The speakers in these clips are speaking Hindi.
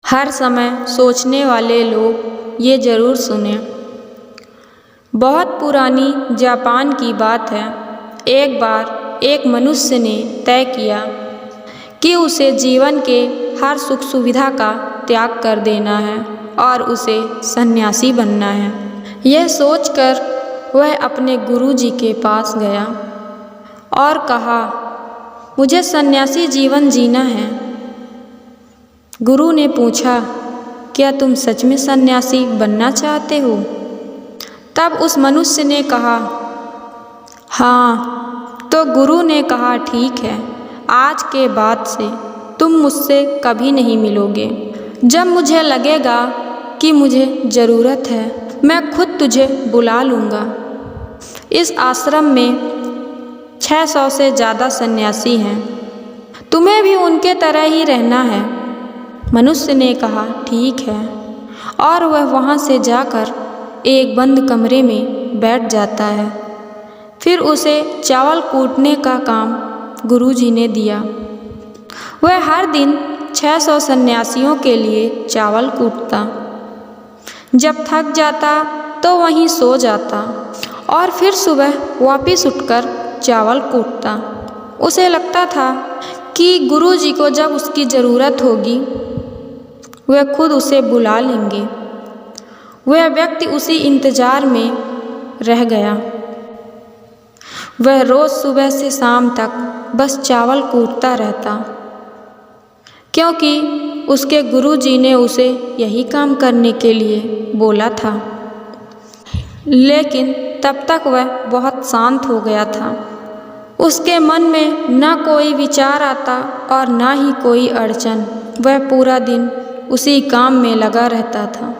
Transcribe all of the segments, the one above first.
हर समय सोचने वाले लोग ये ज़रूर सुने। बहुत पुरानी जापान की बात है। एक बार एक मनुष्य ने तय किया कि उसे जीवन के हर सुख सुविधा का त्याग कर देना है और उसे सन्यासी बनना है। यह सोचकर वह अपने गुरुजी के पास गया और कहा, मुझे सन्यासी जीवन जीना है। गुरु ने पूछा, क्या तुम सच में सन्यासी बनना चाहते हो? तब उस मनुष्य ने कहा, हाँ। तो गुरु ने कहा, ठीक है, आज के बाद से तुम मुझसे कभी नहीं मिलोगे। जब मुझे लगेगा कि मुझे ज़रूरत है, मैं खुद तुझे बुला लूँगा। इस आश्रम में 600 से ज़्यादा सन्यासी हैं। तुम्हें भी उनके तरह ही रहना है। मनुष्य ने कहा, ठीक है, और वह वहाँ से जाकर एक बंद कमरे में बैठ जाता है। फिर उसे चावल कूटने का काम गुरुजी ने दिया। वह हर दिन 600 सन्यासियों के लिए चावल कूटता। जब थक जाता तो वहीं सो जाता और फिर सुबह वापस उठकर चावल कूटता। उसे लगता था कि गुरुजी को जब उसकी ज़रूरत होगी वह खुद उसे बुला लेंगे। वह व्यक्ति उसी इंतज़ार में रह गया। वह रोज़ सुबह से शाम तक बस चावल कूटता रहता, क्योंकि उसके गुरुजी ने उसे यही काम करने के लिए बोला था। लेकिन तब तक वह बहुत शांत हो गया था। उसके मन में न कोई विचार आता और न ही कोई अड़चन। वह पूरा दिन उसी काम में लगा रहता था।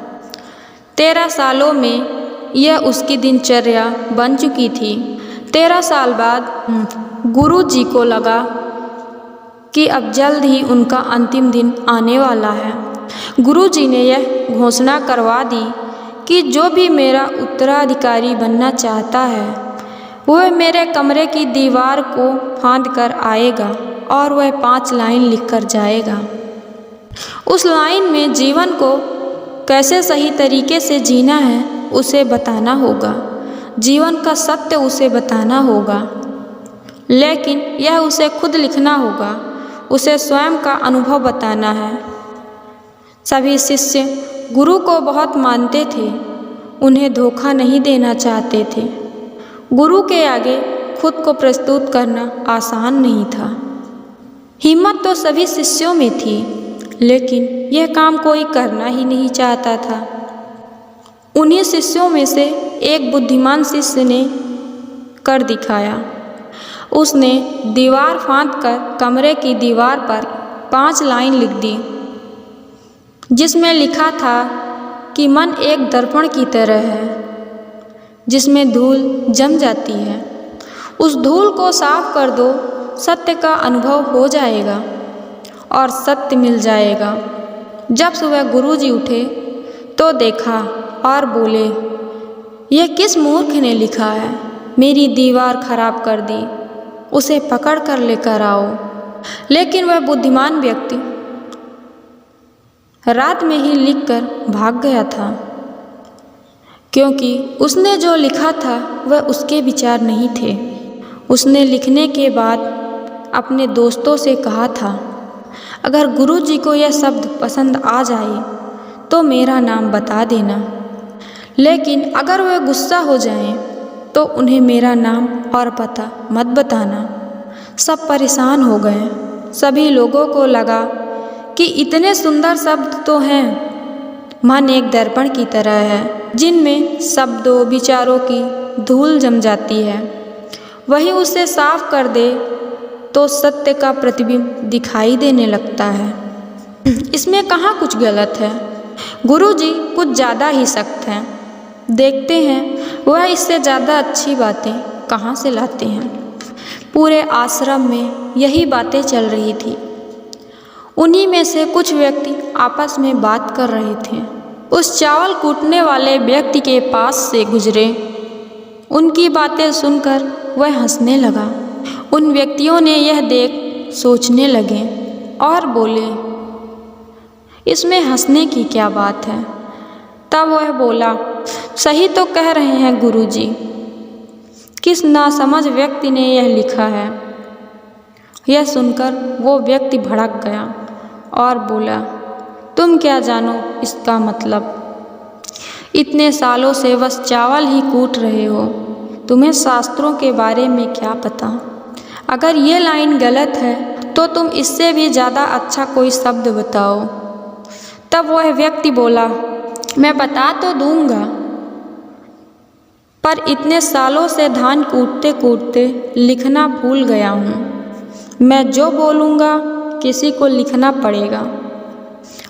13 सालों में यह उसकी दिनचर्या बन चुकी थी। 13 साल बाद गुरुजी को लगा कि अब जल्द ही उनका अंतिम दिन आने वाला है। गुरुजी ने यह घोषणा करवा दी कि जो भी मेरा उत्तराधिकारी बनना चाहता है वह मेरे कमरे की दीवार को फांद कर आएगा और वह 5 लाइन लिखकर जाएगा। उस लाइन में जीवन को कैसे सही तरीके से जीना है उसे बताना होगा। जीवन का सत्य उसे बताना होगा, लेकिन यह उसे खुद लिखना होगा। उसे स्वयं का अनुभव बताना है। सभी शिष्य गुरु को बहुत मानते थे, उन्हें धोखा नहीं देना चाहते थे। गुरु के आगे खुद को प्रस्तुत करना आसान नहीं था। हिम्मत तो सभी शिष्यों में थी, लेकिन यह काम कोई करना ही नहीं चाहता था। उन्हीं शिष्यों में से एक बुद्धिमान शिष्य ने कर दिखाया। उसने दीवार फांदकर कमरे की दीवार पर 5 लाइन लिख दी, जिसमें लिखा था कि मन एक दर्पण की तरह है जिसमें धूल जम जाती है। उस धूल को साफ कर दो, सत्य का अनुभव हो जाएगा और सत्य मिल जाएगा। जब सुबह गुरुजी उठे तो देखा और बोले, यह किस मूर्ख ने लिखा है? मेरी दीवार खराब कर दी, उसे पकड़ कर लेकर आओ। लेकिन वह बुद्धिमान व्यक्ति रात में ही लिखकर भाग गया था, क्योंकि उसने जो लिखा था वह उसके विचार नहीं थे। उसने लिखने के बाद अपने दोस्तों से कहा था, अगर गुरुजी को यह शब्द पसंद आ जाए तो मेरा नाम बता देना, लेकिन अगर वे गुस्सा हो जाएं तो उन्हें मेरा नाम और पता मत बताना। सब परेशान हो गए। सभी लोगों को लगा कि इतने सुंदर शब्द तो हैं। मन एक दर्पण की तरह है जिनमें शब्दों विचारों की धूल जम जाती है। वही उसे साफ कर दे तो सत्य का प्रतिबिंब दिखाई देने लगता है। इसमें कहाँ कुछ गलत है। गुरुजी कुछ ज़्यादा ही सख्त हैं। देखते हैं वह इससे ज़्यादा अच्छी बातें कहाँ से लाते हैं। पूरे आश्रम में यही बातें चल रही थी। उन्हीं में से कुछ व्यक्ति आपस में बात कर रहे थे। उस चावल कूटने वाले व्यक्ति के पास से गुजरे। उनकी बातें सुनकर वह हंसने लगा। उन व्यक्तियों ने यह देख सोचने लगे और बोले, इसमें हंसने की क्या बात है। तब वह बोला, सही तो कह रहे हैं गुरुजी, किस नासमझ व्यक्ति ने यह लिखा है। यह सुनकर वो व्यक्ति भड़क गया और बोला, तुम क्या जानो इसका मतलब। इतने सालों से बस चावल ही कूट रहे हो, तुम्हें शास्त्रों के बारे में क्या पता। अगर ये लाइन गलत है तो तुम इससे भी ज़्यादा अच्छा कोई शब्द बताओ। तब वह व्यक्ति बोला, मैं बता तो दूंगा, पर इतने सालों से धान कूटते कूटते लिखना भूल गया हूँ। मैं जो बोलूँगा किसी को लिखना पड़ेगा।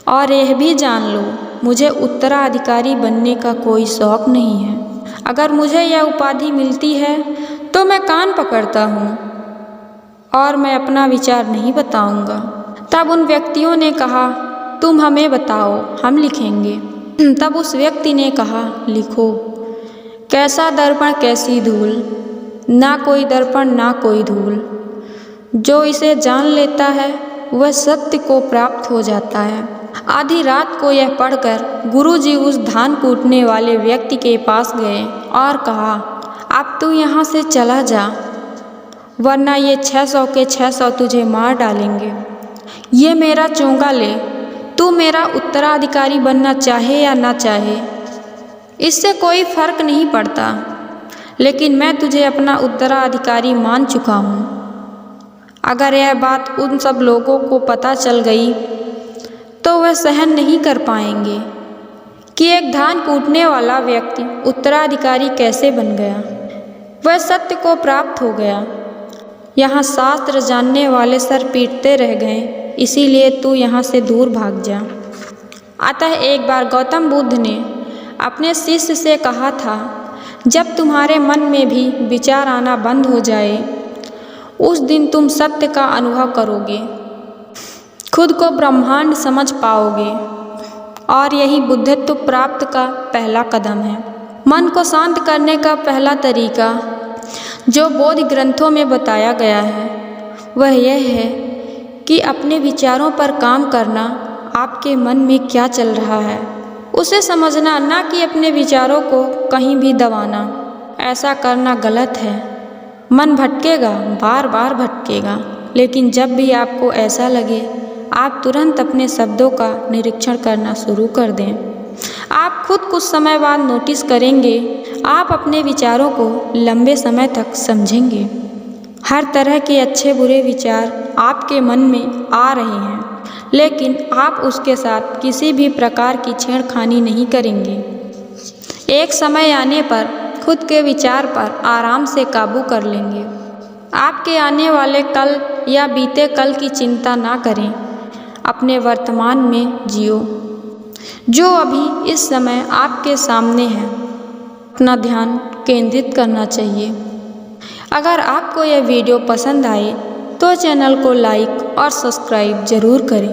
और यह भी जान लो, मुझे उत्तराधिकारी बनने का कोई शौक़ नहीं है। अगर मुझे यह उपाधि मिलती है तो मैं कान पकड़ता हूँ और मैं अपना विचार नहीं बताऊँगा। तब उन व्यक्तियों ने कहा, तुम हमें बताओ, हम लिखेंगे। तब उस व्यक्ति ने कहा, लिखो। कैसा दर्पण कैसी धूल, ना कोई दर्पण ना कोई धूल। जो इसे जान लेता है वह सत्य को प्राप्त हो जाता है। आधी रात को यह पढ़कर गुरुजी उस धान कूटने वाले व्यक्ति के पास गए और कहा, अब तू यहाँ से चला जा, वरना ये 600 के 600 तुझे मार डालेंगे। ये मेरा चोंगा ले, तू मेरा उत्तराधिकारी बनना चाहे या ना चाहे, इससे कोई फर्क नहीं पड़ता, लेकिन मैं तुझे अपना उत्तराधिकारी मान चुका हूँ। अगर यह बात उन सब लोगों को पता चल गई तो वह सहन नहीं कर पाएंगे कि एक धान कूटने वाला व्यक्ति उत्तराधिकारी कैसे बन गया। वह सत्य को प्राप्त हो गया। यहाँ शास्त्र जानने वाले सर पीटते रह गए, इसीलिए तू यहाँ से दूर भाग जा। अतः एक बार गौतम बुद्ध ने अपने शिष्य से कहा था, जब तुम्हारे मन में भी विचार आना बंद हो जाए, उस दिन तुम सत्य का अनुभव करोगे, खुद को ब्रह्मांड समझ पाओगे, और यही बुद्धत्व प्राप्त का पहला कदम है। मन को शांत करने का पहला तरीका जो बोधि ग्रंथों में बताया गया है वह यह है कि अपने विचारों पर काम करना। आपके मन में क्या चल रहा है उसे समझना, ना कि अपने विचारों को कहीं भी दबाना। ऐसा करना गलत है। मन भटकेगा, बार बार भटकेगा, लेकिन जब भी आपको ऐसा लगे आप तुरंत अपने शब्दों का निरीक्षण करना शुरू कर दें। आप खुद कुछ समय बाद नोटिस करेंगे, आप अपने विचारों को लंबे समय तक समझेंगे। हर तरह के अच्छे बुरे विचार आपके मन में आ रहे हैं, लेकिन आप उसके साथ किसी भी प्रकार की छेड़खानी नहीं करेंगे। एक समय आने पर खुद के विचार पर आराम से काबू कर लेंगे। आपके आने वाले कल या बीते कल की चिंता ना करें, अपने वर्तमान में जियो। जो अभी इस समय आपके सामने है, अपना ध्यान केंद्रित करना चाहिए। अगर आपको यह वीडियो पसंद आए तो चैनल को लाइक और सब्सक्राइब ज़रूर करें।